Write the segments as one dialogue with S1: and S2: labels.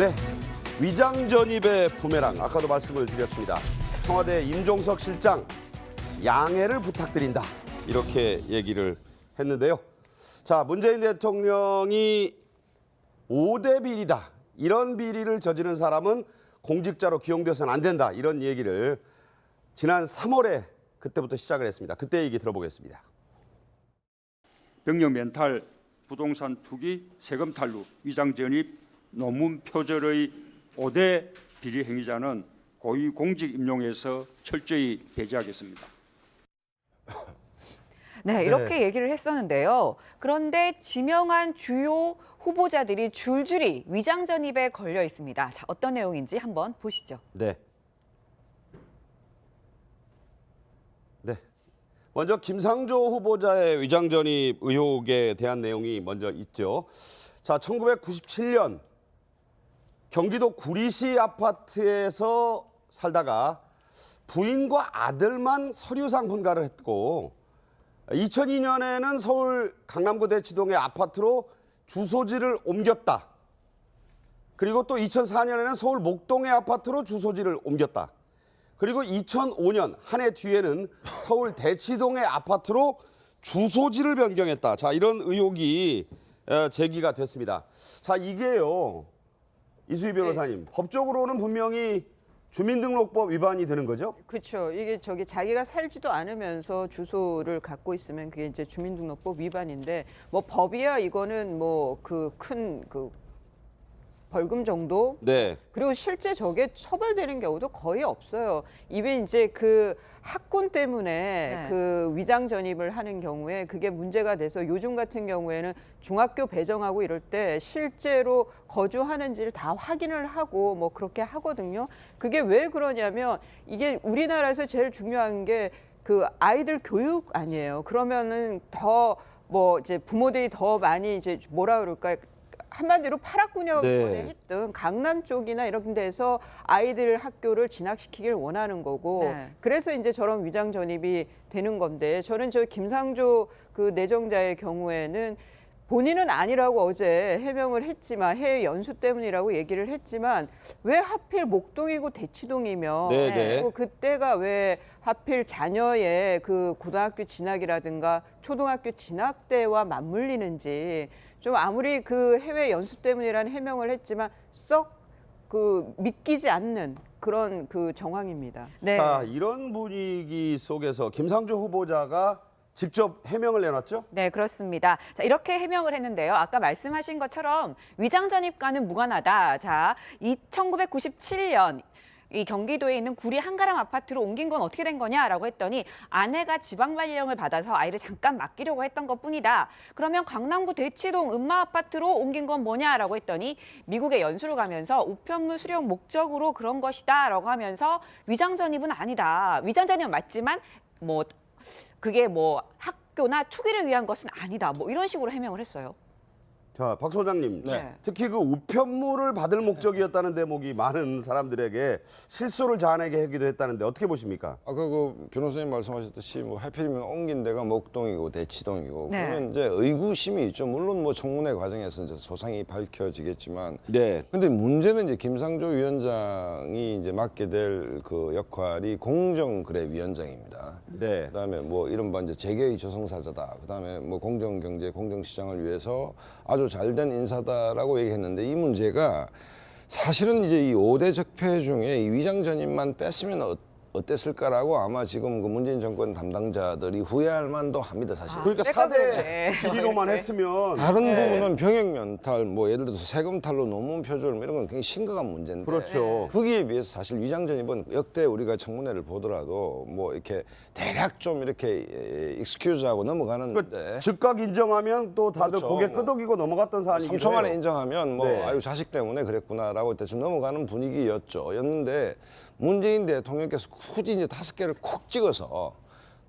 S1: 네, 위장전입의 부메랑, 아까도 말씀을 드렸습니다. 청와대 임종석 실장, 양해를 부탁드린다, 이렇게 얘기를 했는데요. 자, 문재인 대통령이 5대 비리다, 이런 비리를 저지른 사람은 공직자로 기용돼서는 안 된다, 이런 얘기를 지난 3월에 그때부터 시작을 했습니다. 그때 얘기 들어보겠습니다.
S2: 병력 멘탈, 부동산 투기, 세금 탈루, 위장 전입, 논문 표절의 5대 비리 행위자는 고위공직 임용에서 철저히 배제하겠습니다.
S3: 네, 이렇게 얘기를 했었는데요. 그런데 지명한 주요 후보자들이 줄줄이 위장 전입에 걸려 있습니다. 자, 어떤 내용인지 한번 보시죠.
S1: 네. 먼저 김상조 후보자의 위장 전입 의혹에 대한 내용이 먼저 있죠. 자, 1997년 경기도 구리시 아파트에서 살다가 부인과 아들만 서류상 분가를 했고 2002년에는 서울 강남구 대치동의 아파트로 주소지를 옮겼다. 그리고 또 2004년에는 서울 목동의 아파트로 주소지를 옮겼다. 그리고 2005년 한 해 뒤에는 서울 대치동의 아파트로 주소지를 변경했다. 자, 이런 의혹이 제기가 됐습니다. 자, 이게요, 이수희 변호사님, 법적으로는 분명히 주민등록법 위반이 되는 거죠?
S4: 그렇죠. 이게 자기가 살지도 않으면서 주소를 갖고 있으면 그게 이제 주민등록법 위반인데 뭐 법이야 이거는 뭐 그 큰 벌금 정도.
S1: 네.
S4: 그리고 실제 저게 처벌되는 경우도 거의 없어요. 이게 이제 그 학군 때문에 그 위장 전입을 하는 경우에 그게 문제가 돼서 요즘 같은 경우에는 중학교 배정하고 이럴 때 실제로 거주하는지를 다 확인을 하고 뭐 그렇게 하거든요. 그게 왜 그러냐면 이게 우리나라에서 제일 중요한 게 그 아이들 교육 아니에요. 그러면은 더 뭐 이제 부모들이 더 많이 이제 뭐라 그럴까요? 한마디로 파락군역을 했던 강남 쪽이나 이런 데서 아이들 학교를 진학시키길 원하는 거고 그래서 이제 저런 위장 전입이 되는 건데 저는 저 김상조 그 내정자의 경우에는 본인은 아니라고 어제 해명을 했지만 해외 연수 때문이라고 얘기를 했지만 왜 하필 목동이고 대치동이며 그리고 그때가 왜 하필 자녀의 그 고등학교 진학이라든가 초등학교 진학 때와 맞물리는지 좀 아무리 그 해외 연수 때문이라는 해명을 했지만 썩 그 믿기지 않는 그런 그 정황입니다.
S3: 네.
S1: 자, 이런 분위기 속에서 김상조 후보자가 직접 해명을 내놨죠?
S3: 네, 그렇습니다. 자, 이렇게 해명을 했는데요. 아까 말씀하신 것처럼 위장 전입과는 무관하다. 자, 1997년 이 경기도에 있는 구리 한가람 아파트로 옮긴 건 어떻게 된 거냐라고 했더니 아내가 지방 발령을 받아서 아이를 잠깐 맡기려고 했던 것뿐이다. 그러면 강남구 대치동 음마 아파트로 옮긴 건 뭐냐라고 했더니 미국에 연수를 가면서 우편물 수령 목적으로 그런 것이다라고 하면서 위장 전입은 아니다. 위장 전입은 맞지만 뭐 그게 뭐 학교나 투기를 위한 것은 아니다. 뭐 이런 식으로 해명을 했어요.
S1: 자, 박 소장님, 특히 그 우편물을 받을 목적이었다는 대목이 많은 사람들에게 실소를 자아내게 하기도 했다는데 어떻게 보십니까?
S5: 아까 그 변호사님 말씀하셨듯이 뭐 하필이면 옮긴 데가 목동이고 대치동이고 그러면 이제 의구심이 있죠. 물론 뭐 청문회 과정에서 이제 소상히 밝혀지겠지만, 근데 문제는 이제 김상조 위원장이 이제 맡게 될 그 역할이 공정거래위원장입니다. 그다음에 뭐 이른바 이제 재계의 저승사자다. 그다음에 뭐 공정경제, 공정시장을 위해서 아주 잘된 인사다라고 얘기했는데 이 문제가 사실은 이제 이 5대 적폐 중에 이 위장 전입만 뺐으면 어땠을까라고 아마 지금 그 문재인 정권 담당자들이 후회할 만도 합니다, 사실.
S1: 그러니까 4대 비리로만 했으면
S5: 다른 부분은 병역 면탈, 뭐 예를 들어서 세금 탈루, 논문 표절 뭐 이런 건 굉장히 심각한 문제인데.
S1: 그렇죠.
S5: 거기에 비해서 사실 위장 전입은 역대 우리가 청문회를 보더라도 뭐 이렇게 대략 좀 이렇게 익스큐즈하고 넘어가는데.
S1: 즉각 인정하면 또 다들 고개 끄덕이고 넘어갔던 사안이기도
S5: 3초 만에
S1: 해요.
S5: 인정하면 뭐 아유 자식 때문에 그랬구나라고 대충 넘어가는 분위기였는데 문재인 대통령께서 굳이 이제 5개를 콕 찍어서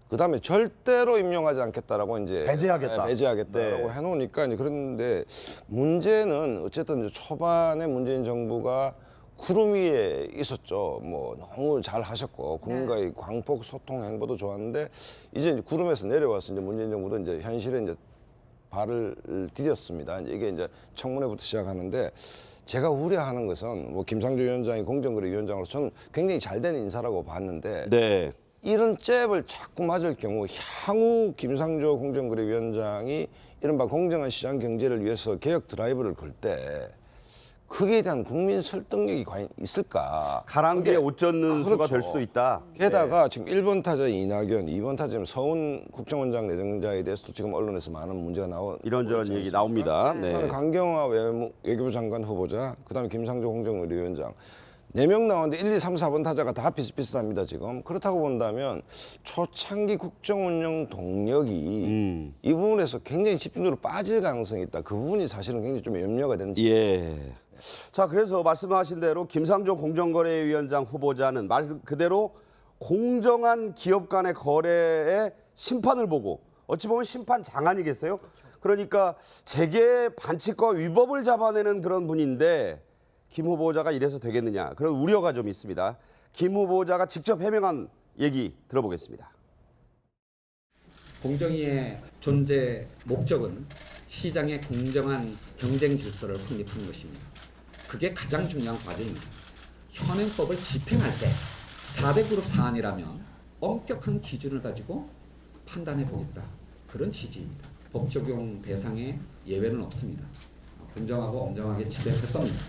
S5: 그다음에 절대로 임명하지 않겠다라고 이제 배제하겠다라고 해놓으니까 이제 그런데 문제는 어쨌든 이제 초반에 문재인 정부가 구름 위에 있었죠. 뭐 너무 잘 하셨고 국민과의 광폭 소통 행보도 좋았는데 이제 구름에서 내려와서 이제 문재인 정부도 이제 현실에 이제 발을 디뎠습니다. 이게 이제 청문회부터 시작하는데 제가 우려하는 것은 뭐 김상조 위원장이 공정거래위원장으로 저는 굉장히 잘된 인사라고 봤는데
S1: 네.
S5: 이런 잽을 자꾸 맞을 경우 향후 김상조 공정거래위원장이 이른바 공정한 시장 경제를 위해서 개혁 드라이브를 걸 때 거기에 대한 국민 설득력이 과연 있을까?
S1: 가랑비에
S5: 그게-
S1: 옷 젖는 수가
S5: 그렇죠.
S1: 될 수도 있다.
S5: 게다가 지금 1번 타자 이낙연, 2번 타자 지금 서훈 국정원장 내정자에 대해서도 지금 언론에서 많은 문제가
S1: 이런저런 얘기 나옵니다. 네.
S5: 강경화 외교부 장관 후보자, 그다음에 김상조 공정거래위원장 4명 나왔는데 1, 2, 3, 4번 타자가 다 비슷비슷합니다. 지금 그렇다고 본다면 초창기 국정운영 동력이 이 부분에서 굉장히 집중적으로 빠질 가능성이 있다. 그 부분이 사실은 굉장히 좀 염려가 되는.
S1: 예. 자, 그래서 말씀하신 대로 김상조 공정거래위원장 후보자는 말 그대로 공정한 기업 간의 거래의 심판을 보고 어찌 보면 심판장 아니겠어요? 그러니까 재계 반칙과 위법을 잡아내는 그런 분인데 김 후보자가 이래서 되겠느냐, 그런 우려가 좀 있습니다. 김 후보자가 직접 해명한 얘기 들어보겠습니다.
S6: 공정위의 존재 목적은 시장의 공정한 경쟁 질서를 확립하는 것입니다. 그게 가장 중요한 과제입니다. 현행법을 집행할 때 4대 그룹 사안이라면 엄격한 기준을 가지고 판단해 보겠다. 그런 취지입니다. 법 적용 대상에 예외는 없습니다. 공정하고 엄정하게 집행할 겁니다.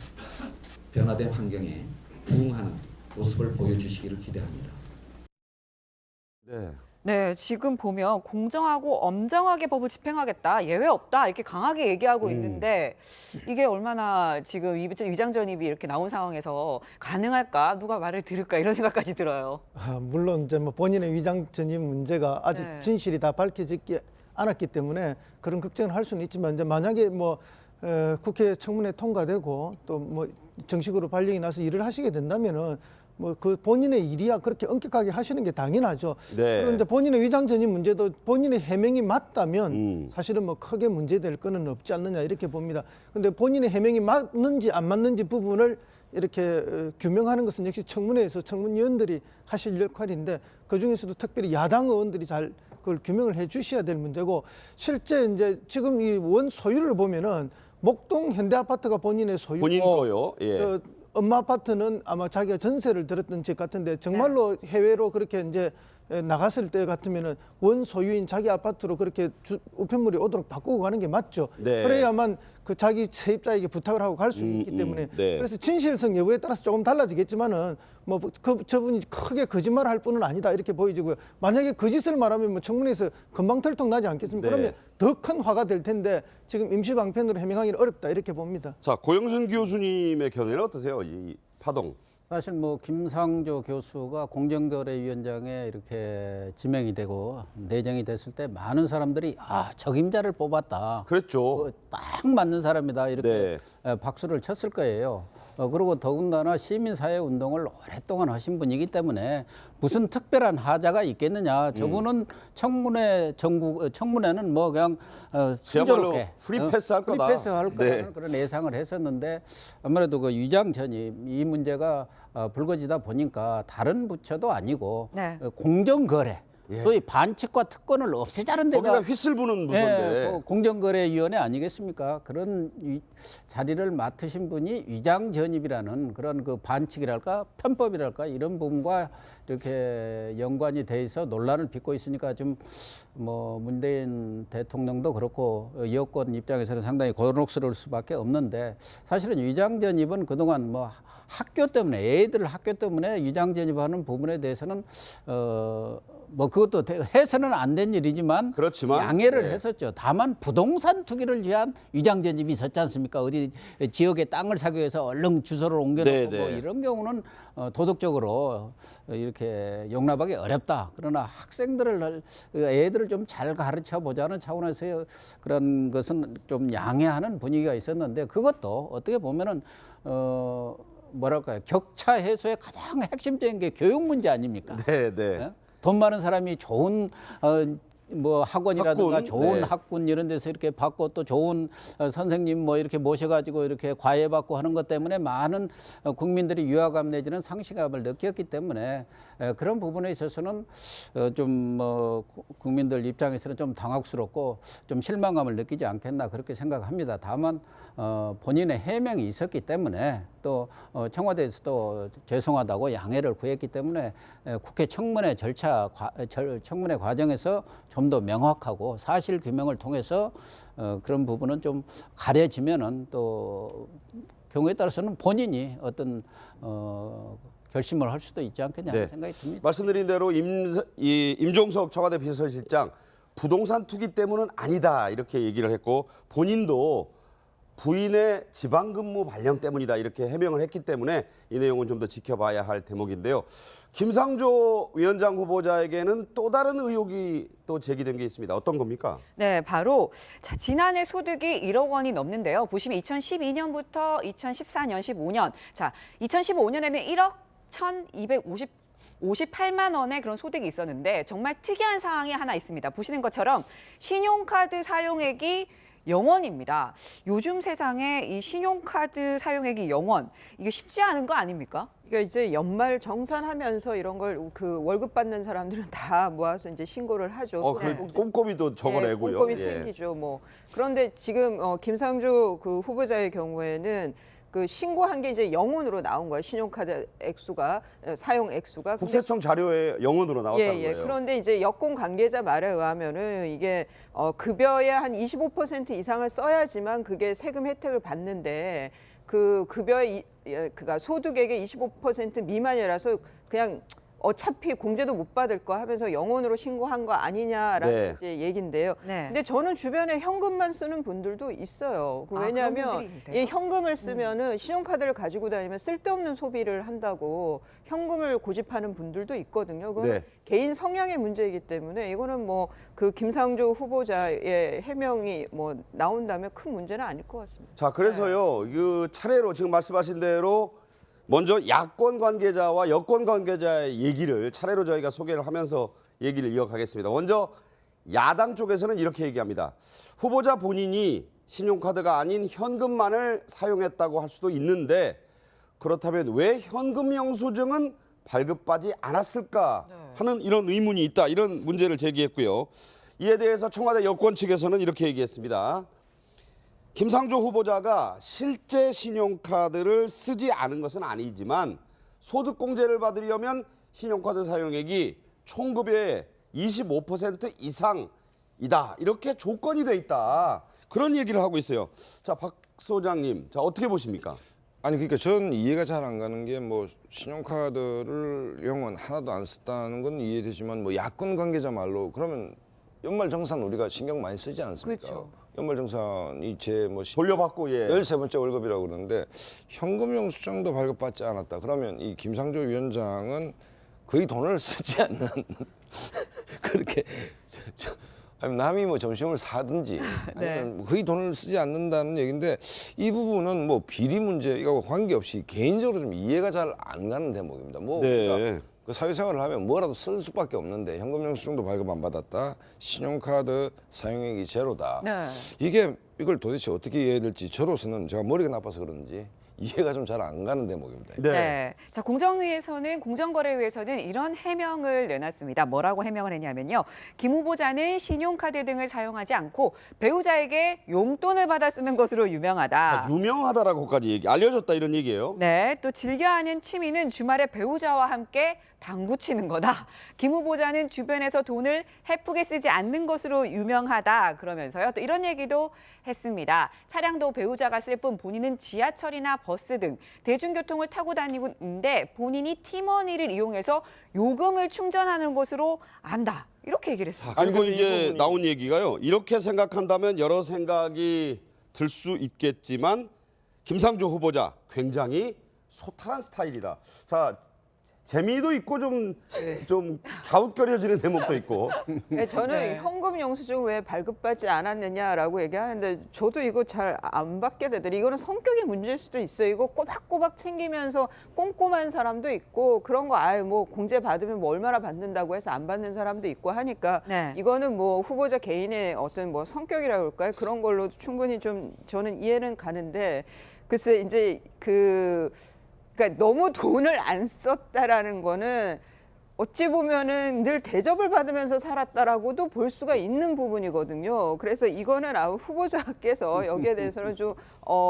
S6: 변화된 환경에 부응하는 모습을 보여주시기를 기대합니다.
S1: 네.
S3: 네, 지금 보면 공정하고 엄정하게 법을 집행하겠다, 예외 없다 이렇게 강하게 얘기하고 있는데 이게 얼마나 지금 위장 전입이 이렇게 나온 상황에서 가능할까, 누가 말을 들을까 이런 생각까지 들어요.
S7: 물론 이제 뭐 본인의 위장 전입 문제가 아직
S3: 네.
S7: 진실이 다 밝혀지지 않았기 때문에 그런 걱정을 할 수는 있지만 이제 만약에 뭐 국회 청문회 통과되고 또 뭐 정식으로 발령이 나서 일을 하시게 된다면은 뭐 그 본인의 일이야 그렇게 엄격하게 하시는 게 당연하죠.
S1: 네.
S7: 그런데 본인의 위장 전입 문제도 본인의 해명이 맞다면 사실은 뭐 크게 문제될 거는 없지 않느냐 이렇게 봅니다. 그런데 본인의 해명이 맞는지 안 맞는지 부분을 이렇게 규명하는 것은 역시 청문회에서 청문위원들이 하실 역할인데 그 중에서도 특별히 야당 의원들이 잘 그걸 규명을 해 주셔야 될 문제고, 실제 이제 지금 이 원 소유를 보면은 목동 현대아파트가 본인의 소유고
S1: 본인 거요. 예.
S7: 엄마 아파트는 아마 자기가 전세를 들었던 집 같은데 정말로 해외로 그렇게 이제 나갔을 때 같으면은 원 소유인 자기 아파트로 그렇게 우편물이 오도록 바꾸고 가는 게 맞죠.
S1: 네.
S7: 그래야만 그 자기 세입자에게 부탁을 하고 갈 수 있기 때문에
S1: 네.
S7: 그래서 진실성 여부에 따라서 조금 달라지겠지만은 뭐 저분이 크게 거짓말을 할 뿐은 아니다 이렇게 보여지고요. 만약에 거짓을 말하면 뭐 청문회에서 금방 털통 나지 않겠습니까?
S1: 네.
S7: 그러면 더 큰 화가 될 텐데 지금 임시 방편으로 해명하기는 어렵다 이렇게 봅니다.
S1: 자, 고영순 교수님의 견해는 어떠세요? 이 파동.
S8: 사실 뭐 김상조 교수가 공정거래위원장에 이렇게 지명이 되고 내정이 됐을 때 많은 사람들이 적임자를 뽑았다.
S1: 그랬죠.
S8: 딱 맞는 사람이다 이렇게 박수를 쳤을 거예요. 그리고 더군다나 시민사회 운동을 오랫동안 하신 분이기 때문에 무슨 특별한 하자가 있겠느냐. 저분은 청문회는 뭐 그냥 순조롭게
S1: 프리패스 할 거다.
S8: 프리패스 할 거라는
S1: 네.
S8: 그런 예상을 했었는데 아무래도 그 위장 전입 이 문제가 불거지다 보니까 다른 부처도 아니고
S3: 네.
S8: 공정거래 소위 반칙과 특권을 없애자는 데가
S1: 거기다 휘슬 부는 부서인데.
S8: 공정거래위원회 아니겠습니까? 그런 자리를 맡으신 분이 위장 전입이라는 그런 그 반칙이랄까 편법이랄까 이런 부분과 이렇게 연관이 돼 있어 논란을 빚고 있으니까 좀 뭐 문재인 대통령도 그렇고 여권 입장에서는 상당히 곤혹스러울 수밖에 없는데, 사실은 위장 전입은 그동안 뭐 학교 때문에 애들 학교 때문에 위장 전입하는 부분에 대해서는 뭐 그것도 해서는 안 된 일이지만
S1: 그렇지만,
S8: 양해를
S1: 네.
S8: 했었죠. 다만 부동산 투기를 위한 위장 전입이 있었지 않습니까? 어디 지역에 땅을 사기 위해서 얼른 주소를 옮겨놓고
S1: 네,
S8: 뭐
S1: 네.
S8: 이런 경우는 도덕적으로 이렇게 용납하기 어렵다. 그러나 애들을 좀 잘 가르쳐 보자는 차원에서 그런 것은 좀 양해하는 분위기가 있었는데, 그것도 어떻게 보면은 뭐랄까요, 격차 해소의 가장 핵심적인 게 교육 문제 아닙니까?
S1: 네, 네.
S8: 돈 많은 사람이 좋은 뭐 학원이라든가
S1: 학군,
S8: 좋은
S1: 네.
S8: 학군 이런 데서 이렇게 받고 또 좋은 선생님 뭐 이렇게 모셔가지고 이렇게 과외 받고 하는 것 때문에 많은 국민들이 유화감 내지는 상실감을 느꼈기 때문에 그런 부분에 있어서는 좀 뭐 국민들 입장에서는 좀 당혹스럽고 좀 실망감을 느끼지 않겠나 그렇게 생각합니다. 다만 본인의 해명이 있었기 때문에 또 청와대에서도 죄송하다고 양해를 구했기 때문에 국회 청문회 청문회 과정에서 좀 더 명확하고 사실 규명을 통해서 그런 부분은 좀 가려지면은 또 경우에 따라서는 본인이 어떤 결심을 할 수도 있지 않겠냐 하는 생각이 듭니다.
S1: 말씀드린 대로 임종석 청와대 비서실장 부동산 투기 때문은 아니다 이렇게 얘기를 했고 본인도 부인의 지방근무 발령 때문이다 이렇게 해명을 했기 때문에 이 내용은 좀 더 지켜봐야 할 대목인데요. 김상조 위원장 후보자에게는 또 다른 의혹이 또 제기된 게 있습니다. 어떤 겁니까?
S3: 네, 바로 지난해 소득이 1억 원이 넘는데요. 보시면 2012년부터 2014년, 15년. 2015년에는 1억 1,258만 원의 그런 소득이 있었는데 정말 특이한 사항이 하나 있습니다. 보시는 것처럼 신용카드 사용액이 0원입니다. 요즘 세상에 이 신용카드 사용액이 0원, 이게 쉽지 않은 거 아닙니까?
S4: 그러니까 이제 연말 정산하면서 이런 걸 그 월급 받는 사람들은 다 모아서 이제 신고를 하죠.
S1: 꼼꼼히도 적어내고요.
S4: 꼼꼼히 챙기죠. 뭐 그런데 지금 김상조 그 후보자의 경우에는 그 신고한 게 이제 0원으로 나온 거예요. 신용카드 액수가 사용 액수가.
S1: 국세청 자료에 0원으로 나왔다는 거예요.
S4: 그런데 이제 여권 관계자 말에 의하면은 이게 급여의 한 25% 이상을 써야지만 그게 세금 혜택을 받는데 그 급여의 그가 소득액의 25% 미만이라서 그냥 어차피 공제도 못 받을 거 하면서 0원으로 신고한 거 아니냐라는 이제 얘긴데요.
S3: 네.
S4: 근데 저는 주변에 현금만 쓰는 분들도 있어요. 왜냐하면 이 현금을 쓰면은 신용카드를 가지고 다니면 쓸데없는 소비를 한다고 현금을 고집하는 분들도 있거든요. 그건 개인 성향의 문제이기 때문에 이거는 뭐 그 김상조 후보자의 해명이 뭐 나온다면 큰 문제는 아닐 것 같습니다.
S1: 자, 그래서요. 그 차례로 지금 말씀하신 대로 먼저 야권 관계자와 여권 관계자의 얘기를 차례로 저희가 소개를 하면서 얘기를 이어가겠습니다. 먼저 야당 쪽에서는 이렇게 얘기합니다. 후보자 본인이 신용카드가 아닌 현금만을 사용했다고 할 수도 있는데 그렇다면 왜 현금 영수증은 발급받지 않았을까 하는 이런 의문이 있다. 이런 문제를 제기했고요. 이에 대해서 청와대 여권 측에서는 이렇게 얘기했습니다. 김상조 후보자가 실제 신용카드를 쓰지 않은 것은 아니지만 소득공제를 받으려면 신용카드 사용액이 총급여의 25% 이상이다. 이렇게 조건이 돼 있다. 그런 얘기를 하고 있어요. 자, 박 소장님, 자 어떻게 보십니까?
S5: 아니 그러니까 저는 이해가 잘 안 가는 게 뭐 신용카드를 영원 하나도 안 썼다는 건 이해되지만 뭐 야권 관계자 말로 그러면 연말정산 우리가 신경 많이 쓰지 않습니까?
S3: 그렇죠.
S5: 연말정산이 제 뭐
S1: 돌려받고
S5: 13번째 월급이라고 그러는데 현금 영수증도 발급받지 않았다. 그러면 이 김상조 위원장은 거의 돈을 쓰지 않는 그렇게 아니 남이 뭐 점심을 사든지 아니면 뭐 거의 돈을 쓰지 않는다는 얘기인데 이 부분은 뭐 비리 문제 이거 관계없이 개인적으로 좀 이해가 잘 안 가는 대목입니다. 뭐 우리가 그 사회생활을 하면 뭐라도 쓸 수밖에 없는데 현금 영수증도 발급 안 받았다. 신용카드 사용액이 제로다. 이게 이걸 도대체 어떻게 이해해야 될지 저로서는 제가 머리가 나빠서 그런지 이해가 좀 잘 안 가는 대목입니다.
S3: 자, 공정거래위에서는 이런 해명을 내놨습니다. 뭐라고 해명을 했냐면요. 김 후보자는 신용카드 등을 사용하지 않고 배우자에게 용돈을 받아 쓰는 것으로 유명하다.
S1: 유명하다라고까지 알려졌다 이런 얘기예요.
S3: 네, 또 즐겨하는 취미는 주말에 배우자와 함께 당구 치는 거다. 김 후보자는 주변에서 돈을 헤프게 쓰지 않는 것으로 유명하다. 그러면서요. 또 이런 얘기도 했습니다. 차량도 배우자가 쓸 뿐 본인은 지하철이나 버스 등 대중교통을 타고 다니고 있는데 본인이 티머니를 이용해서 요금을 충전하는 것으로 안다. 이렇게 얘기를 했어요.
S1: 그리고 이제 나온 얘기가요. 이렇게 생각한다면 여러 생각이 들 수 있겠지만 김상조 후보자 굉장히 소탈한 스타일이다. 자, 재미도 있고 좀 갸웃거려지는 대목도 있고.
S4: 네, 저는
S3: 네.
S4: 현금 영수증을 왜 발급받지 않았느냐라고 얘기하는데 저도 이거 잘 안 받게 되더라고요. 이거는 성격의 문제일 수도 있어요. 이거 꼬박꼬박 챙기면서 꼼꼼한 사람도 있고 그런 거 아예 뭐 공제 받으면 뭐 얼마나 받는다고 해서 안 받는 사람도 있고 하니까
S3: 네.
S4: 이거는 뭐 후보자 개인의 어떤 뭐 성격이라고 할까요? 그런 걸로 충분히 좀 저는 이해는 가는데 글쎄 이제 그러니까 너무 돈을 안 썼다라는 거는 어찌 보면은 늘 대접을 받으면서 살았다라고도 볼 수가 있는 부분이거든요. 그래서 이거는 후보자께서 여기에 대해서는 좀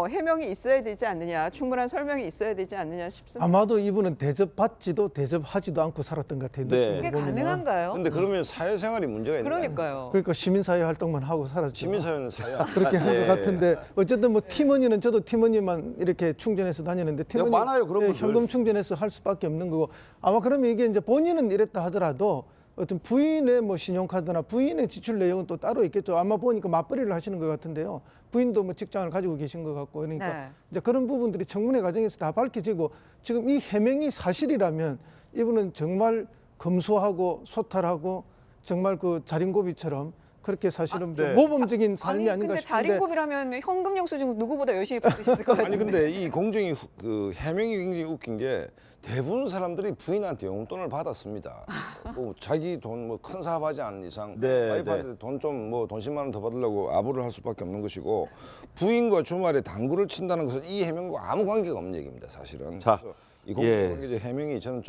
S4: 해명이 있어야 되지 않느냐, 충분한 설명이 있어야 되지 않느냐 싶습니다.
S7: 아마도 이분은 대접받지도 대접하지도 않고 살았던 것 같아요.
S1: 네.
S7: 느낌을
S3: 그게
S7: 보면은.
S3: 가능한가요?
S5: 근데 그러면 사회생활이 문제가 있는 거예요.
S3: 그러니까요.
S7: 그러니까 시민사회 활동만 하고 살았죠.
S5: 시민사회는 사회야.
S7: 그렇게 한
S1: 네.
S7: 것 같은데 어쨌든 뭐 팀원이는 저도 팀원이만 이렇게 충전해서 다니는데 팀원이
S1: 많아요, 그런 분들.
S7: 현금 충전해서 할 수밖에 없는 거고 아마 그러면 이게 이제 본인은 이랬다 하더라도 어떤 부인의 뭐 신용카드나 부인의 지출 내역은 또 따로 있겠죠. 아마 보니까 맞벌이를 하시는 것 같은데요. 부인도 뭐 직장을 가지고 계신 것 같고 그러니까
S3: 네.
S7: 이제 그런 부분들이 청문회 과정에서 다 밝혀지고 지금 이 해명이 사실이라면 이분은 정말 검소하고 소탈하고 정말 그 자린고비처럼 그렇게 사실은 좀
S1: 네.
S7: 모범적인 삶이
S3: 아니
S7: 아닌가
S3: 근데
S7: 싶은데
S3: 자린고비라면 현금 영수증 누구보다 열심히 받으셨을 것 같은데.
S5: 아니 근데 이 공정이 그 해명이 굉장히 웃긴 게 대부분 사람들이 부인한테 용돈을 받았습니다. 뭐 자기 돈 뭐 큰 사업하지 않은 이상
S1: 네,
S5: 와이프한테 돈 좀 뭐 돈 10만 원 더 받으려고 아부를 할 수밖에 없는 것이고 부인과 주말에 당구를 친다는 것은 이 해명과 아무 관계가 없는 얘기입니다. 사실은.
S1: 자,
S5: 그래서 이
S1: 예.
S5: 공정의 해명이 저는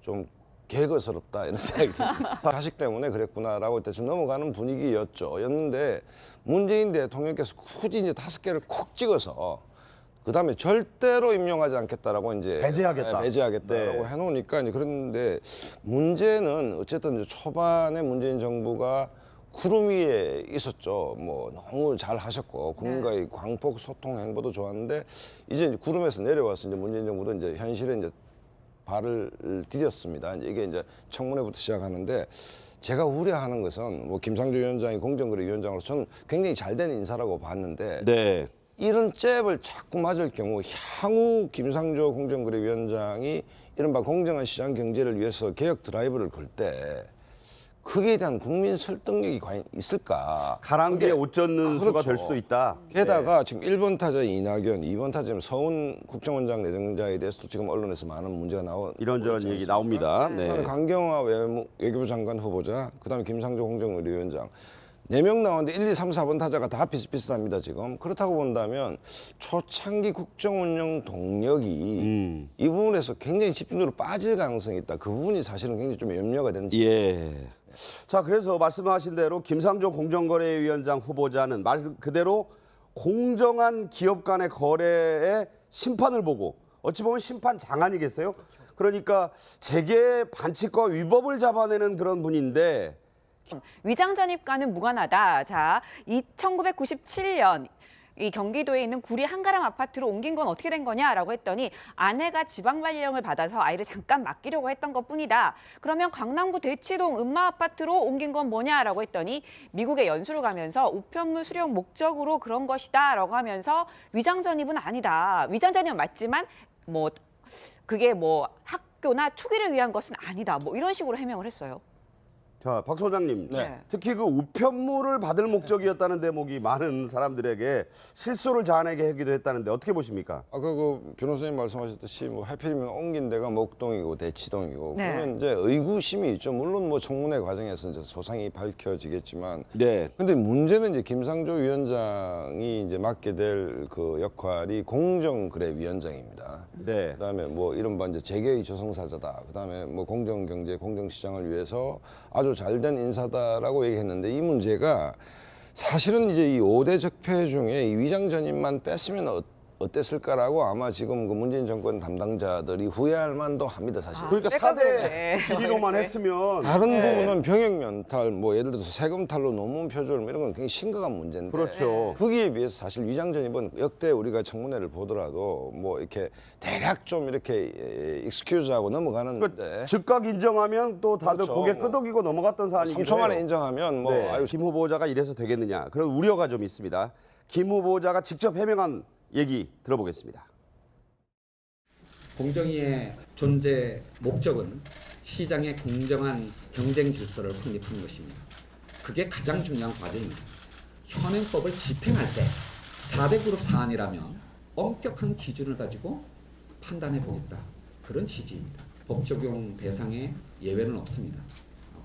S5: 좀 개거스럽다 이런 생각이 듭니다. 자식 때문에 그랬구나라고 대충 넘어가는 분위기였는데 문재인 대통령께서 굳이 이제 5개를 콕 찍어서 그다음에 절대로 임용하지 않겠다라고 이제
S1: 배제하겠다.
S5: 배제하겠다라고
S1: 네.
S5: 해놓으니까 이제 그런데 문제는 어쨌든 이제 초반에 문재인 정부가 구름 위에 있었죠. 뭐 너무 잘 하셨고 국민과의 광폭 소통 행보도 좋았는데 이제 구름에서 내려와서 이제 문재인 정부도 이제 현실에 이제 발을 디뎠습니다. 이게 이제 청문회부터 시작하는데 제가 우려하는 것은 뭐 김상조 위원장이 공정거래위원장으로 저는 굉장히 잘된 인사라고 봤는데
S1: 네.
S5: 이런 잽을 자꾸 맞을 경우 향후 김상조 공정거래위원장이 이른바 공정한 시장 경제를 위해서 개혁 드라이브를 걸 때 거기에 대한 국민 설득력이 과연 있을까?
S1: 가랑비에
S5: 그게-
S1: 옷 젖는 수가
S5: 그렇죠.
S1: 될 수도 있다.
S5: 게다가 지금 1번 타자 이낙연, 2번 타자 서훈 국정원장 내정자에 대해서도 지금 언론에서 많은 문제가
S1: 이런저런 얘기 나옵니다.
S5: 그다음에
S1: 네.
S5: 강경화 외교부 장관 후보자, 그다음에 김상조 공정거래위원장 4명 나오는데 1, 2, 3, 4번 타자가 다 비슷비슷합니다. 지금 그렇다고 본다면 초창기 국정운영 동력이 이 부분에서 굉장히 집중적으로 빠질 가능성이 있다. 그 부분이 사실은 굉장히 좀 염려가 되는.
S1: 예. 자, 그래서 말씀하신 대로 김상조 공정거래위원장 후보자는 말 그대로 공정한 기업 간의 거래의 심판을 보고 어찌 보면 심판장 아니겠어요? 그러니까 재계 반칙과 위법을 잡아내는 그런 분인데
S3: 위장 전입과는 무관하다. 자, 1997년 이 경기도에 있는 구리 한가람 아파트로 옮긴 건 어떻게 된 거냐라고 했더니 아내가 지방 발령을 받아서 아이를 잠깐 맡기려고 했던 것뿐이다. 그러면 강남구 대치동 음마 아파트로 옮긴 건 뭐냐라고 했더니 미국에 연수를 가면서 우편물 수령 목적으로 그런 것이다라고 하면서 위장 전입은 아니다. 위장 전입은 맞지만 뭐 그게 뭐 학교나 투기를 위한 것은 아니다. 뭐 이런 식으로 해명을 했어요.
S1: 자, 박 소장님.
S3: 네.
S1: 특히 그 우편물을 받을 목적이었다는 대목이 많은 사람들에게 실소를 자아내게 하기도 했다는데 어떻게 보십니까?
S5: 아까 그 변호사님 말씀하셨듯이 뭐 하필이면 옮긴 데가 목동이고 대치동이고
S3: 네.
S5: 그러면 이제 의구심이 있죠. 물론 뭐 청문회 과정에서 이제 소상히 밝혀지겠지만
S1: 네.
S5: 근데 문제는 이제 김상조 위원장이 이제 맡게 될 그 역할이 공정거래위원장입니다.
S1: 네.
S5: 그다음에 뭐 이른바 이제 재계의 저승사자다. 그다음에 뭐 공정경제, 공정시장을 위해서 아주 잘된 인사다라고 얘기했는데 이 문제가 사실은 이제 이 5대 적폐 중에 이 위장 전입만 뺐으면 어땠을까라고 아마 지금 그 문재인 정권 담당자들이 후회할 만도 합니다, 사실.
S1: 그러니까
S3: 네.
S1: 4대 비리로만 했으면
S5: 다른 부분은 병역 면탈, 뭐 예를 들어서 세금 탈루, 논문 표절 뭐 이런 건 굉장히 심각한 문제인데.
S1: 그렇죠.
S5: 거기에 비해서 사실 위장 전입은 역대 우리가 청문회를 보더라도 뭐 이렇게 대략 좀 이렇게 익스큐즈하고 넘어가는데.
S1: 즉각 인정하면 또 다들
S5: 그렇죠.
S1: 고개
S5: 뭐
S1: 끄덕이고 넘어갔던 사안이기도
S5: 3초 만에
S1: 해요.
S5: 인정하면 뭐
S1: 네.
S5: 아유
S1: 김 후보자가 이래서 되겠느냐 그런 우려가 좀 있습니다. 김 후보자가 직접 해명한 얘기 들어보겠습니다.
S6: 공정위의 존재 목적은 시장의 공정한 경쟁 질서를 확립하는 것입니다. 그게 가장 중요한 과제입니다. 현행법을 집행할 때 4대 그룹 사안이라면 엄격한 기준을 가지고 판단해 보겠다. 그런 취지입니다. 법 적용 대상에 예외는 없습니다.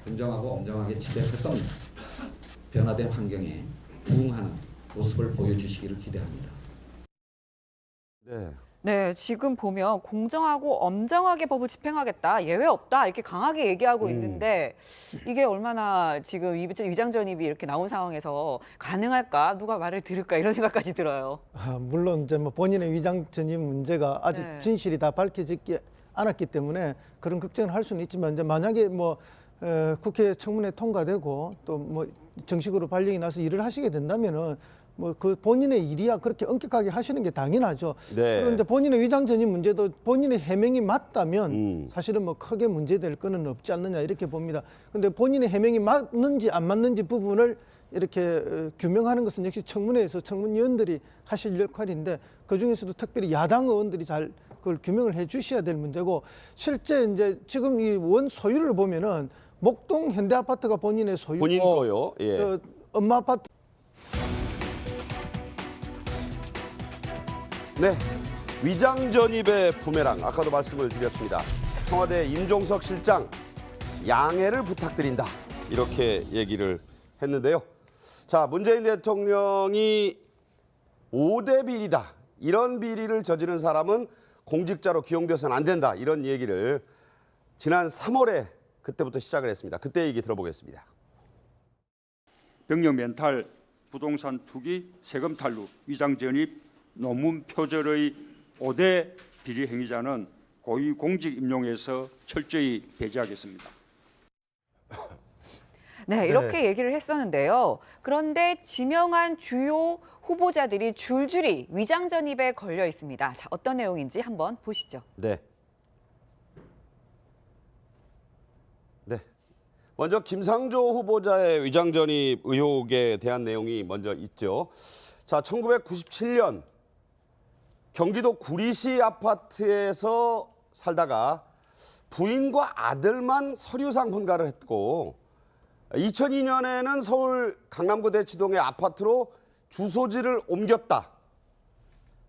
S6: 공정하고 엄정하게 집행할 겁니다. 변화된 환경에 부응하는 모습을 보여주시기를 기대합니다.
S1: 네.
S3: 네, 지금 보면 공정하고 엄정하게 법을 집행하겠다, 예외 없다 이렇게 강하게 얘기하고 있는데 이게 얼마나 지금 위장 전입이 이렇게 나온 상황에서 가능할까, 누가 말을 들을까 이런 생각까지 들어요.
S7: 물론 이제 뭐 본인의 위장 전입 문제가 아직
S3: 네.
S7: 진실이 다 밝혀지지 않았기 때문에 그런 걱정을 할 수는 있지만 이제 만약에 뭐 국회 청문회 통과되고 또 뭐 정식으로 발령이 나서 일을 하시게 된다면은 뭐 그 본인의 일이야 그렇게 엄격하게 하시는 게 당연하죠.
S1: 네.
S7: 그런데 본인의 위장 전입 문제도 본인의 해명이 맞다면 사실은 뭐 크게 문제될 거는 없지 않느냐 이렇게 봅니다. 그런데 본인의 해명이 맞는지 안 맞는지 부분을 이렇게 규명하는 것은 역시 청문회에서 청문위원들이 하실 역할인데 그 중에서도 특별히 야당 의원들이 잘 그걸 규명을 해 주셔야 될 문제고, 실제 이제 지금 이 원 소유를 보면은 목동 현대아파트가 본인의 소유고
S1: 본인 거요. 예.
S7: 엄마 아파트.
S1: 네, 위장 전입의 부메랑 아까도 말씀을 드렸습니다. 청와대 임종석 실장 양해를 부탁드린다 이렇게 얘기를 했는데요. 자, 문재인 대통령이 5대 비리다, 이런 비리를 저지른 사람은 공직자로 기용돼서는 안 된다, 이런 얘기를 지난 3월에 그때부터 시작을 했습니다. 그때 얘기 들어보겠습니다.
S2: 병력 멘탈, 부동산 투기, 세금 탈루, 위장 전입, 논문 표절의 5대 비리 행위자는 고위공직 임용에서 철저히 배제하겠습니다.
S3: 네, 이렇게 얘기를 했었는데요. 그런데 지명한 주요 후보자들이 줄줄이 위장 전입에 걸려 있습니다. 자, 어떤 내용인지 한번 보시죠.
S1: 네. 네. 먼저 김상조 후보자의 위장 전입 의혹에 대한 내용이 먼저 있죠. 자, 1997년 경기도 구리시 아파트에서 살다가 부인과 아들만 서류상 분가를 했고 2002년에는 서울 강남구 대치동의 아파트로 주소지를 옮겼다.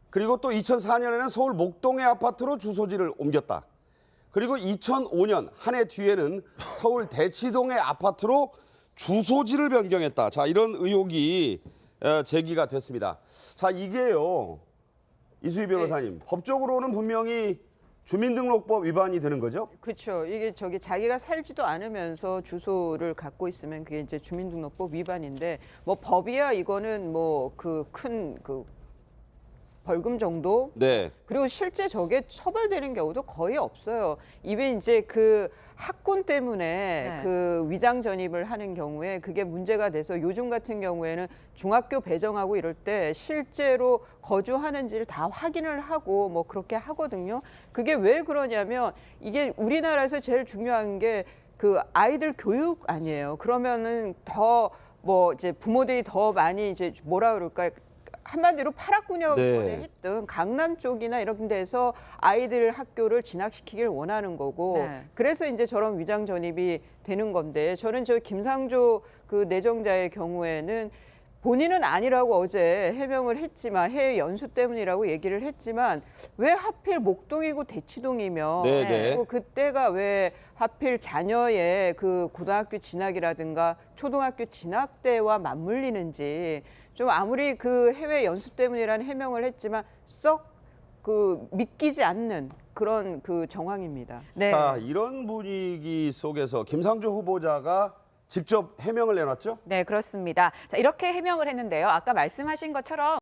S1: 그리고 또 2004년에는 서울 목동의 아파트로 주소지를 옮겼다. 그리고 2005년 한 해 뒤에는 서울 대치동의 아파트로 주소지를 변경했다. 자, 이런 의혹이 제기가 됐습니다. 자, 이게요, 이수희 변호사님, 법적으로는 분명히 주민등록법 위반이 되는 거죠?
S4: 그렇죠. 이게 자기가 살지도 않으면서 주소를 갖고 있으면 그게 이제 주민등록법 위반인데, 뭐 법이야 이거는 뭐 그 큰 벌금 정도.
S1: 네.
S4: 그리고 실제 저게 처벌되는 경우도 거의 없어요. 이게 이제 그 학군 때문에
S3: 네.
S4: 그 위장 전입을 하는 경우에 그게 문제가 돼서 요즘 같은 경우에는 중학교 배정하고 이럴 때 실제로 거주하는지를 다 확인을 하고 뭐 그렇게 하거든요. 그게 왜 그러냐면 이게 우리나라에서 제일 중요한 게 그 아이들 교육 아니에요. 그러면은 더 뭐 이제 부모들이 더 많이 이제 뭐라 그럴까, 한마디로 파락군이라고
S1: 네.
S4: 했던 강남 쪽이나 이런 데서 아이들 학교를 진학시키길 원하는 거고,
S3: 네.
S4: 그래서 이제 저런 위장 전입이 되는 건데, 저는 저 김상조 그 내정자의 경우에는 본인은 아니라고 어제 해명을 했지만, 해외 연수 때문이라고 얘기를 했지만 왜 하필 목동이고 대치동이며,
S1: 네, 네.
S4: 그리고 그때가 왜 하필 자녀의 그 고등학교 진학이라든가 초등학교 진학 때와 맞물리는지, 좀 아무리 그 해외 연수 때문이라는 해명을 했지만 썩 그 믿기지 않는 그런 그 정황입니다.
S3: 네.
S1: 자, 이런 분위기 속에서 김상조 후보자가 직접 해명을 내놨죠?
S3: 네, 그렇습니다. 자, 이렇게 해명을 했는데요. 아까 말씀하신 것처럼